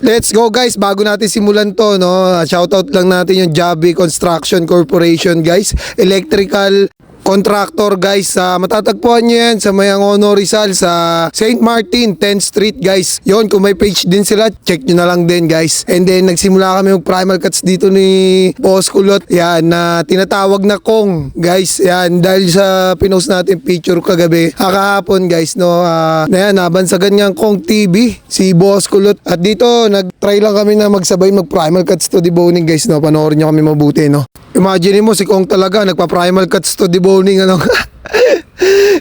Let's go guys, bago natin simulan to, no, shoutout lang natin yung Jabi Construction Corporation guys, electrical contractor guys. Matatagpuan nyo yan sa Mayang Ono Rizal sa St. Martin 10th Street guys. Yon, kung may page din sila, check nyo na lang din guys. And then nagsimula kami mag primal cuts dito ni Boss Kulot, yan, na tinatawag na Kong guys. Yan, dahil sa pinost natin picture kagabi, kahapon guys, no, nabansagan nga Kong TV si Boss Kulot. At dito nagtry lang kami na magsabay mag primal cuts to deboning guys, no. Panoorin nyo kami mabuti, no. Imagine mo si Kong talaga nagpa primal cuts to deboning, ano.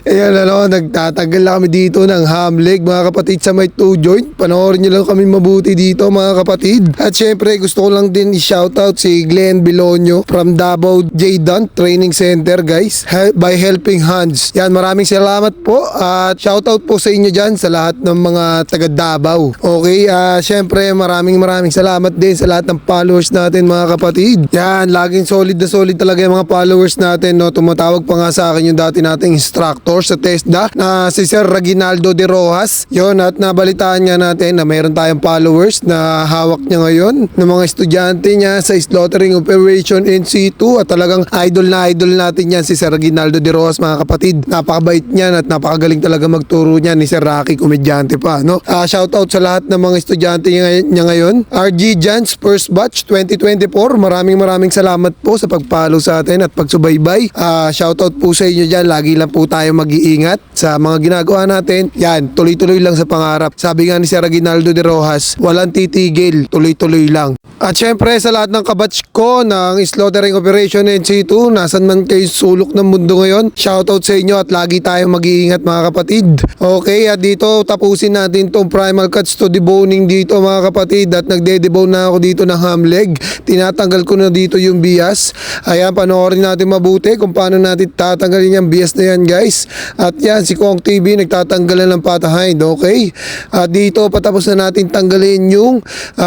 Ayan, ano, nagtatanggal na kami dito ng ham leg mga kapatid sa may 2 joint. Panoorin nyo lang kami mabuti dito mga kapatid. At syempre gusto ko lang din i-shoutout si Glenn Bilonyo from Davao J. Dunt Training Center guys, by Helping Hands. Yan, maraming salamat po at shoutout po sa inyo dyan sa lahat ng mga taga Davao. Okay, syempre maraming salamat din sa lahat ng followers natin mga kapatid. Yan, laging solid na solid talaga yung mga followers natin, no. Tumatawag pa nga sa akin yung dati nating instructor sa TESDA na si Sir Reginaldo de Rojas. Yon, at nabalitaan nga natin na mayroon tayong followers na hawak niya ngayon ng mga estudyante niya sa slaughtering operation NC2 at talagang idol natin yan si Sir Reginaldo de Rojas mga kapatid. Napakabait niyan at napakagaling talaga magturo niya ni Sir Rocky, komedyante pa, no. Shoutout sa lahat ng mga estudyante niya ngayon. RG Jans First Batch 2024, maraming salamat po sa pag-follow sa atin at pagsubaybay. Shoutout po sa inyo dyan. Lagi lang po tayo mag-iingat sa mga ginagawa natin. Yan, tuloy-tuloy lang sa pangarap. Sabi nga ni Sir Reginaldo de Rojas, walang titigil, tuloy-tuloy lang. At syempre sa lahat ng kabatch ko ng slaughtering operation NC2, nasan man kayo sulok ng mundo ngayon, shoutout sa inyo at lagi tayong mag-iingat mga kapatid. Okay, at dito tapusin natin tong primal cuts to deboning dito mga kapatid. At nagde-debone na ako dito ng ham leg. Tinatanggal ko na dito yung bias. Ayan, panoorin natin mabuti kung paano natin tatanggalin yung bias na yan guys. At yan, si Kong TV nagtatanggal na ng patahind. Okay, at dito patapos na natin tanggalin yung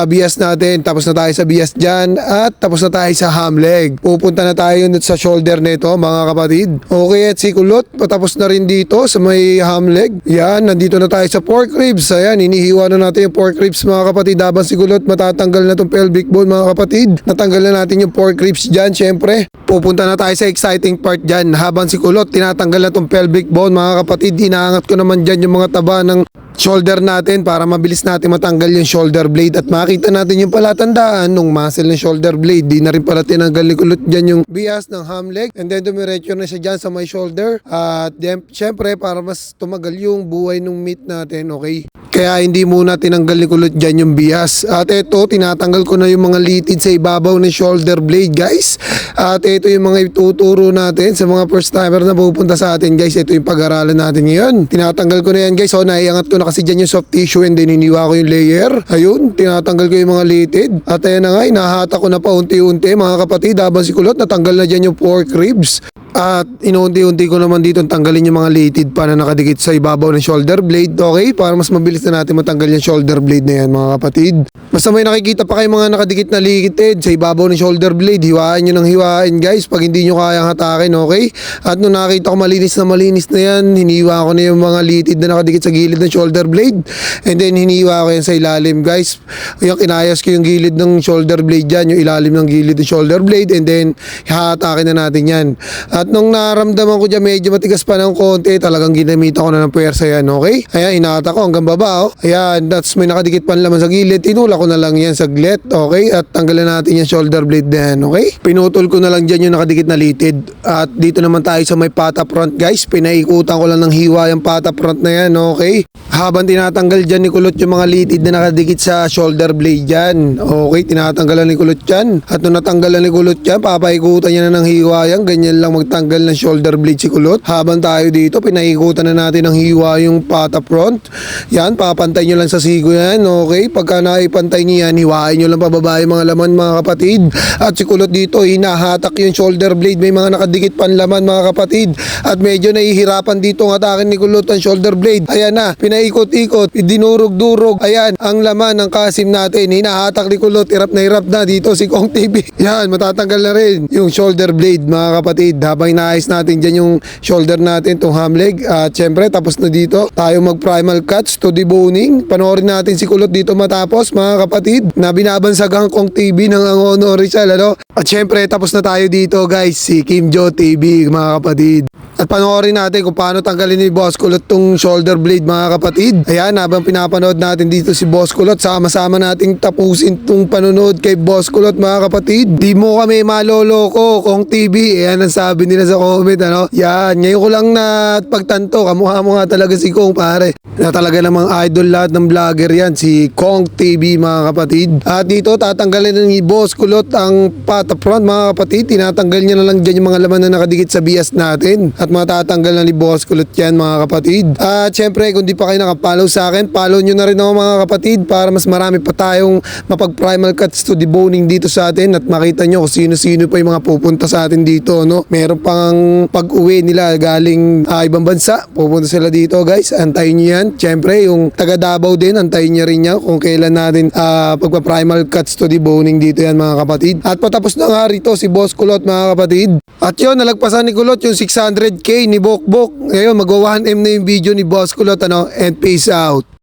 bias natin. Tapos na tayo sa bias dyan at tapos na tayo sa ham leg. Pupunta na tayo sa shoulder nito mga kapatid. Okay, at si Kulot patapos na rin dito sa may ham leg. Yan, nandito na tayo sa pork ribs. Ayan, inihiwa na natin yung pork ribs mga kapatid. Habang si Kulot matatanggal na itong pelvic bone mga kapatid. Natanggal na natin yung pork ribs dyan. Syempre pupunta na tayo sa exciting part dyan. Habang si Kulot tinatanggal na itong pelvic bone mga kapatid, inaangat ko naman dyan yung mga taba ng shoulder natin para mabilis natin matanggal yung shoulder blade at makita natin yung palatandaan nung muscle ng shoulder blade. Di na rin pala tinanggal ni Kulot dyan yung bias ng ham leg, and then dumiretso na siya dyan sa my shoulder. At syempre para mas tumagal yung buhay ng meat natin, okay? Kaya hindi muna tinanggal ni Kulot dyan yung bias. At ito, tinatanggal ko na yung mga litid sa ibabaw ng shoulder blade guys. At ito yung mga ituturo natin sa mga first timer na pupunta sa atin guys. Ito yung pag-aralan natin ngayon. Tinatanggal ko na yan guys. So naiangat ko na kasi dyan yung soft tissue and then iniwa ko yung layer. Ayun, tinatanggal ko yung mga litid. At ayan na nga, inahata ko na pa unti-unti mga kapatid. Habang si Kulot natanggal na dyan yung pork ribs. At inuunti-unti ko naman dito tanggalin yung mga litid pa na nakadikit sa ibabaw ng shoulder blade. Okay, para mas mabilis na natin matanggal yung shoulder blade na yan mga kapatid. Basta may nakikita pa kayo mga nakadikit na litid sa ibabaw ng shoulder blade, hiwain nyo ng hiwain guys pag hindi nyo kayang hatakin, okay? At nung nakita ko malinis na yan, hiniwa ko na yung mga litid na nakadikit sa gilid ng shoulder blade. And then hiniwa ko yan sa ilalim guys. Yung kinayas ko yung gilid ng shoulder blade dyan, yung ilalim ng gilid ng shoulder blade, and then hatakin na natin yan. At nung naramdaman ko dyan medyo matigas pa ng konti, talagang ginamita ko na ng puwersa yan, okay? Ayan, hinata ko hanggang baba, oh. Ayan, that's may nakadikit pa laman sa gilid. Tinula ko na lang yan saglit, okay? At tanggalan natin yung shoulder blade na yan, okay? Pinutol ko na lang dyan yung nakadikit na litid. At dito naman tayo sa may pata front guys. Pinaikutan ko lang ng hiwa yung pata front na yan, okay? Habang tinatanggal dyan ni Kulot yung mga litid na nakadikit sa shoulder blade dyan, okay? Tinatanggalan ni Kulot dyan. At nung natanggalan ni Kulot dyan, papaikutan niya na ng hiwa yan. Ganyan lang magtanggal ng shoulder blade si Kulot. Habang tayo dito, pinaikutan na natin ng hiwa yung pata front. Yan, papantay nyo lang sa sigo yan, okay? Pagka naipantay nyo yan, hiwain nyo lang pababa yung mga laman mga kapatid. At si Kulot dito, hinahatak yung shoulder blade. May mga nakadikit pan laman mga kapatid. At medyo nahihirapan dito ng atakin ni Kulot ang shoulder blade. Ayan na, paikot-ikot, dinurog-durog. Ayan, ang laman ng kasim natin. Hinahatak ni Kulot, hirap na dito si Kong TV. Yan, matatanggal na rin yung shoulder blade mga kapatid. Habang inaayos natin dyan yung shoulder natin, tong ham leg. At syempre, tapos na dito. Tayo mag-primal cuts to deboning. Panoorin natin si Kulot dito matapos mga kapatid. Na binabansag ang Kong TV ng Angono Rizal, ano? At syempre, tapos na tayo dito guys, si Kim Jo TV mga kapatid. At panoorin natin kung paano tanggalin ni Boss Kulot tong shoulder blade mga kapatid. Ayan, habang pinapanood natin dito si Boss Kulot, sama-sama nating tapusin tong panonood kay Boss Kulot mga kapatid. Di mo kami maloloko, Kong TV. Ayan ang sabi nila sa comment, ano? Yan, ngayon ko lang na pagtanto, kamukha mo nga talaga si Kong pare. Na talaga namang idol lahat ng vlogger yan, si Kong TV mga kapatid. At dito tatanggalin ni Boss Kulot ang pata front mga kapatid. Tinatanggal niya na lang dyan yung mga laman na nakadikit sa bias natin. At matatanggal na ni Boss Kulot yan mga kapatid. At syempre kung di pa kayo nakapollow sa akin, follow nyo na rin ako mga kapatid para mas marami pa tayong mapag-primal cuts to deboning dito sa atin at makita nyo kung sino-sino pa yung mga pupunta sa atin dito, no? Meron pang pag-uwi nila galing ibang bansa. Pupunta sila dito guys, antayin nyo yan. Syempre yung taga Davao din, antayin nyo rin yan kung kailan natin pagpa-primal cuts to deboning dito yan mga kapatid. At patapos na nga rito si Boss Kulot mga kapatid. At yun, nalagpasan ni Kulot yung 600k ni Bokbok. Ngayon, mag-1M na yung video ni Boss Kulot, ano? And peace out.